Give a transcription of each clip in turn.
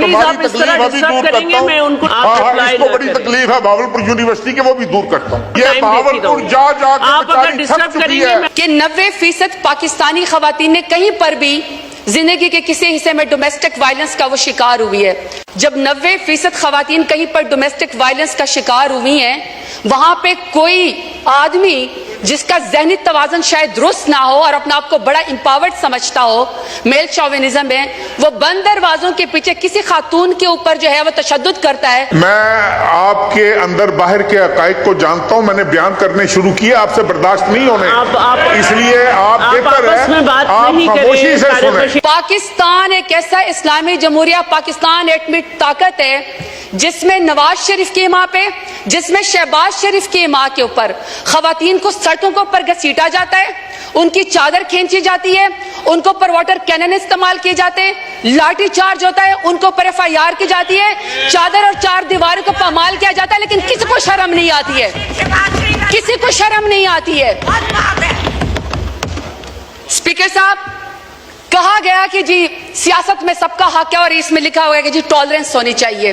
तुम्हारी तकलीफ अभी दूर करता हूँ। मैं उनको इसको बड़ी तकलीफ है भावलपुर यूनिवर्सिटी के, वो भी दूर करता हूँ। ये भावलपुर जा आप अगर डिस्टर्ब करेंगे कि 90% पाकिस्तानी खवातीन ने कहीं पर भी जिंदगी के किसी हिस्से में डोमेस्टिक वायलेंस का वो शिकार हुई है। जब 90% खवातीन कहीं पर डोमेस्टिक वायलेंस का शिकार हुई हैं, वहां पे कोई आदमी जिसका ज़हनी तवाज़ुन शायद दुरुस्त ना हो और अपने आप को बड़ा एम्पावर्ड समझता हो, मेल शोविनिज्म है, वो बंद दरवाजों के पीछे किसी खातून के ऊपर जो है वो तशद्दुद करता है। मैं आपके अंदर बाहर के अकायद को जानता हूँ, मैंने बयान करने शुरू किए, आपसे बर्दाश्त नहीं होने, इसलिए आप बेहतर है आप खामोशी से सुने। पाकिस्तान एक ऐसा इस्लामी जमहूरिया पाकिस्तान एटमिक ताकत है जिसमें नवाज शरीफ की माँ पे, जिसमें शहबाज शरीफ की माँ के ऊपर खवातीन को सड़कों के ऊपर घसीटा जाता है, उनकी चादर खींची जाती है, उनको पर वाटर कैनन इस्तेमाल किए जाते हैं, लाठी चार्ज होता है, उनको पर FIR की जाती है, चादर और चार दीवारों को पामाल किया जाता है, लेकिन किसी को शर्म नहीं आती है, किसी को शर्म नहीं आती है। स्पीकर साहब, कहा गया कि जी सियासत में सबका हक है और इसमें लिखा हुआ है कि जी टॉलरेंस होनी चाहिए।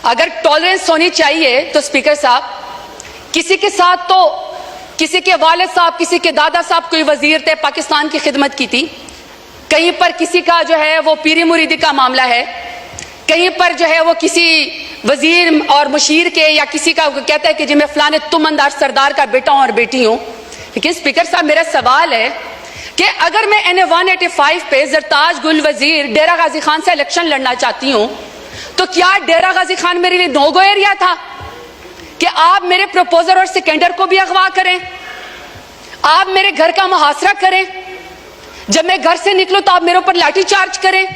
अगर टॉलरेंस होनी चाहिए तो स्पीकर साहब, किसी के साथ तो किसी के वालिद साहब, किसी के दादा साहब कोई वजीर थे, पाकिस्तान की खिदमत की थी, कहीं पर किसी का जो है वो पीरी मुरीदी का मामला है, कहीं पर जो है वो किसी वजीर और मुशीर के या किसी का कहता है कि जी मैं फलाने तुमंदार सरदार का बेटा हूं और बेटी हूं। लेकिन स्पीकर साहब, मेरा सवाल है कि अगर मैं NA 185 पे जरताज गुल वजीर डेरा गाजी खान से इलेक्शन लड़ना चाहती हूं, तो क्या डेरा गाजी खान मेरे लिए नो गो एरिया था कि आप मेरे प्रपोजर और सिकंदर को भी अगवा करें, आप मेरे घर का मुहासरा करें, जब मैं घर से निकलूं तो आप मेरे ऊपर लाठी चार्ज करें?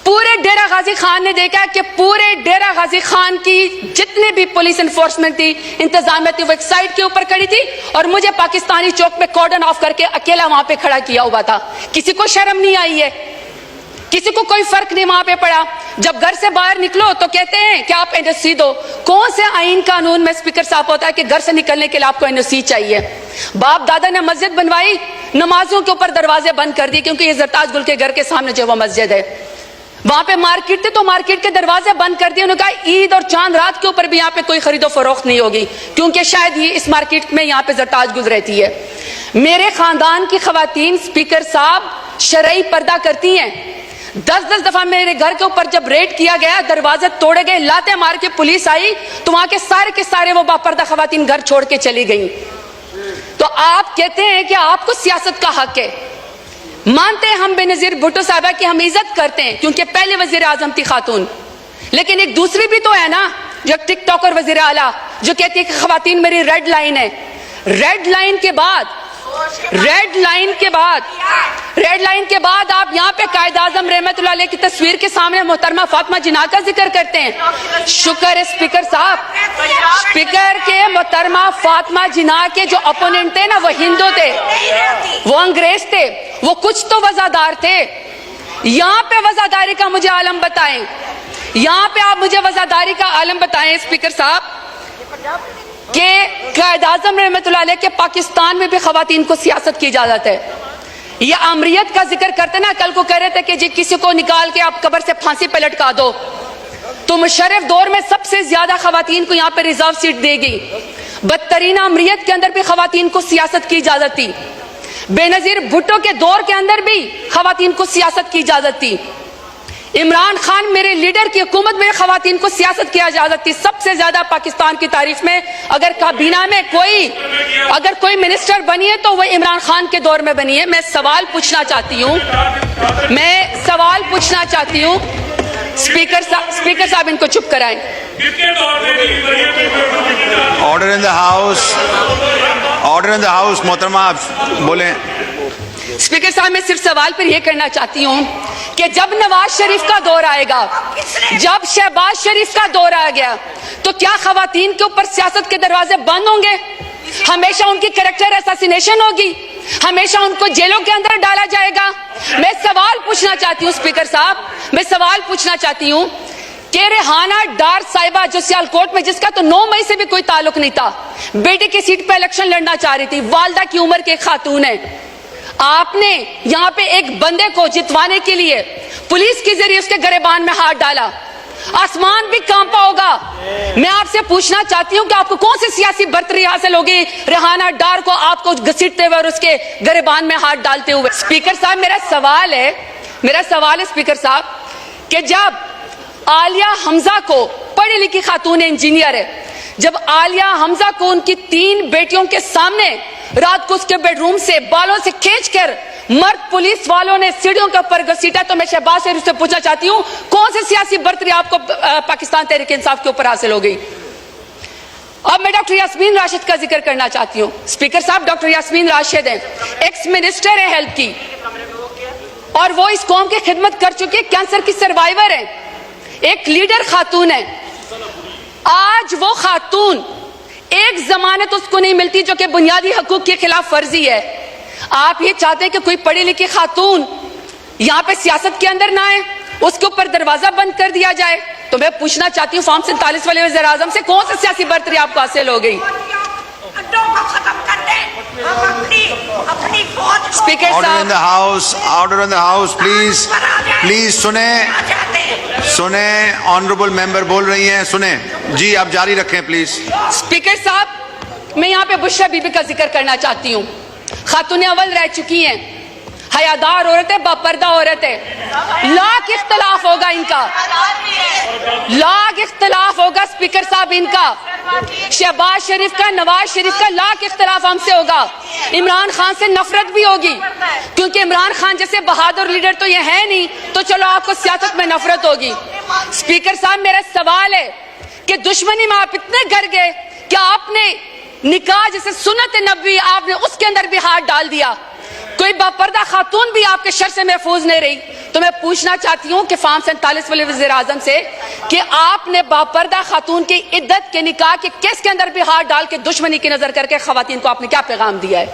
पूरे डेरा गाजी खान ने देखा कि पूरे डेरा गाजी खान की जितनी भी पुलिस एनफोर्समेंट थी, इंतजामिया थी, वो एक साइड के ऊपर खड़ी थी और मुझे पाकिस्तानी चौक में कॉर्डन ऑफ करके अकेला वहां पे खड़ा किया हुआ था। किसी को शर्म नहीं आई है, किसी को कोई फर्क नहीं वहां पे पड़ा। जब घर से बाहर निकलो तो कहते हैं कि आप NOC दो। कौन से आईन कानून में स्पीकर साहब होता है कि घर से निकलने के लिए आपको NOC चाहिए? बाप दादा ने मस्जिद बनवाई, नमाजों के ऊपर दरवाजे बंद कर दिए, क्योंकि ये जरताज गुल के घर के सामने जो वो मस्जिद है, वहां पे मार्केट थे तो मार्केट के दरवाजे बंद कर दिए। उन्होंने कहा ईद और चांद रात के ऊपर भी यहाँ पे कोई खरीदो फरोख्त नहीं होगी, क्योंकि शायद ये इस मार्केट में यहाँ पे जरताज गुल रहती है। मेरे खानदान की खवातीन स्पीकर साहब शरई पर्दा करती हैं। 10-10 दफा मेरे घर के ऊपर जब रेड किया गया, दरवाजे तोड़े गए, लाते मार के पुलिस आई, तो वहां के सारे वो बापर्दा खवातीन घर छोड़ के चली गई। तो आप कहते हैं कि आपको सियासत का हक है। मानते हैं हम बेनजीर भुट्टो साहबा की हम इज्जत करते हैं क्योंकि पहले वजीर आजम थी खातून, लेकिन एक दूसरी भी तो है ना, जो टिकटॉक और वजीर आला जो कहती है कि खवातीन मेरी रेड लाइन है। रेड लाइन के बाद आप यहाँ पे कायद आजम रहमतुल्लाह अलैह की तस्वीर के सामने मोहतरमा फातिमा जिन्ना का जिक्र करते हैं। शुक्र है स्पीकर साहब, स्पीकर के मोहतरमा फातिमा जिन्ना के जो अपोनेंट थे ना, वो हिंदू थे, वो अंग्रेज थे, वो कुछ तो वजादार थे। यहाँ पे वजादारी का मुझे आलम बताएं, यहाँ पे आप मुझे वजादारी का आलम बताएं स्पीकर साहब कि कायद आजम रहमतुल्लाह अलैह के पाकिस्तान में भी खवातीन को सियासत की इजाजत है। ये आमरीत का जिक्र करते ना, कल को कह रहे थे कि जी किसी को निकाल के आप कब्र से फांसी पे लटका दो, तो मुशर्रफ दौर में सबसे ज्यादा खवातीन को यहाँ पे रिजर्व सीट देगी। बदतरीन आमरीत के अंदर भी खवातीन को सियासत की इजाजत थी, बेनजीर भुट्टो के दौर के अंदर भी खवातीन को सियासत की इजाजत थी, इमरान खान मेरे लीडर की हुकूमत में खवातीन को सियासत की इजाजत थी। सबसे ज्यादा पाकिस्तान की तारीफ में अगर काबीना में कोई मिनिस्टर बनी है तो वो इमरान खान के दौर में बनी है। मैं सवाल पूछना चाहती हूँ स्पीकर साहब इनको चुप कराएं। ऑर्डर इन द हाउस मोहतरमा आप बोलें। स्पीकर साहब, मैं सिर्फ सवाल पर यह करना चाहती हूं कि जब नवाज शरीफ का दौर आएगा, जब शहबाज शरीफ का दौर आ गया, तो क्या खवातीन के ऊपर सियासत के दरवाजे बंद होंगे? हमेशा उनकी कैरेक्टर असैसिनेशन होगी, हमेशा उनको जेलों के अंदर डाला जाएगा? मैं सवाल पूछना चाहती हूँ स्पीकर साहब, मैं सवाल पूछना चाहती हूँ कि रेहाना डार साहिबा जो सियालकोट में, जिसका तो 9 मई से भी कोई ताल्लुक नहीं था, बेटे की सीट पर इलेक्शन लड़ना चाह रही थी, वालदा की उम्र के खातून है, आपने यहाँ पे एक बंदे को जितवाने के लिए पुलिस के जरिए उसके गरेबान में हाथ डाला, आसमान भी कांपा होगा। मैं आपसे पूछना चाहती हूं कि आपको कौन सी सियासी बर्तरी हासिल होगी रेहाना डार को आपको घसीटते हुए और उसके गरेबान में हाथ डालते हुए। स्पीकर साहब, मेरा सवाल है स्पीकर साहब कि जब आलिया हमजा को, पढ़ी लिखी खातून इंजीनियर है, जब आलिया हमजा को उनकी 3 बेटियों के सामने रात को उसके बेडरूम से बालों से खींचकर मर्द पुलिस वालों ने सीढ़ियों के ऊपर घसीटा, तो मैं शहबाज शरीफ से पूछना चाहती हूं कौन सी सियासी बर्तरी आपको पाकिस्तान तहरीक इंसाफ के ऊपर हासिल हो गई। अब मैं डॉक्टर यास्मीन राशिद का जिक्र करना चाहती हूं। स्पीकर साहब, डॉक्टर यास्मीन राशिद है, एक्स मिनिस्टर है हेल्थ की, और वो इस कौम की खिदमत कर चुकी है, कैंसर की सर्वाइवर है, एक लीडर खातून है। आज वो खातून, एक जमानत उसको नहीं मिलती जो कि बुनियादी हकूक के खिलाफ फर्जी है। आप ये चाहते हैं कि कोई पढ़ी लिखी खातून यहां पे सियासत के अंदर ना आए, उसके ऊपर दरवाजा बंद कर दिया जाए। तो मैं पूछना चाहती हूँ फॉर्म 47 वाले वज़ीर आज़म से कौन सी सियासी बर्तरी आपको हासिल हो गई। Speaker order in the house, order in the house, please please सुने, ऑनरेबल मेंबर बोल रही हैं, सुने जी, आप जारी रखें प्लीज। स्पीकर साहब, मैं यहाँ पे बुशरा बीबी का जिक्र करना चाहती हूँ। खातून अव्वल रह चुकी हैं, हयादार औरत है, बापर्दा औरत है, लाख इख्तलाफ होगा इनका, लाख इख्तलाफ होगा स्पीकर साहब इनका, शहबाज शरीफ का, नवाज शरीफ का लाख इख्तलाफ हमसे होगा। इमरान खान से नफरत भी होगी, क्योंकि इमरान खान जैसे बहादुर लीडर तो ये है नहीं, तो चलो आपको सियासत में नफरत होगी। स्पीकर साहब, मेरा सवाल है कि दुश्मनी में आप इतने घर गए कि आपने निकाह जैसे सुन्नत नबी, आपने उसके अंदर भी हाथ डाल दिया। कोई बापर्दा खातून भी आपके शर से महफूज नहीं रही। तो मैं पूछना चाहती हूँ कि फॉर्म 47 वाले वज़ीर आज़म से कि आपने बापर्दा खातून की इद्दत के निकाह के केस के अंदर भी हाथ डाल के दुश्मनी की नजर करके खवातीन को आपने क्या पैगाम दिया है।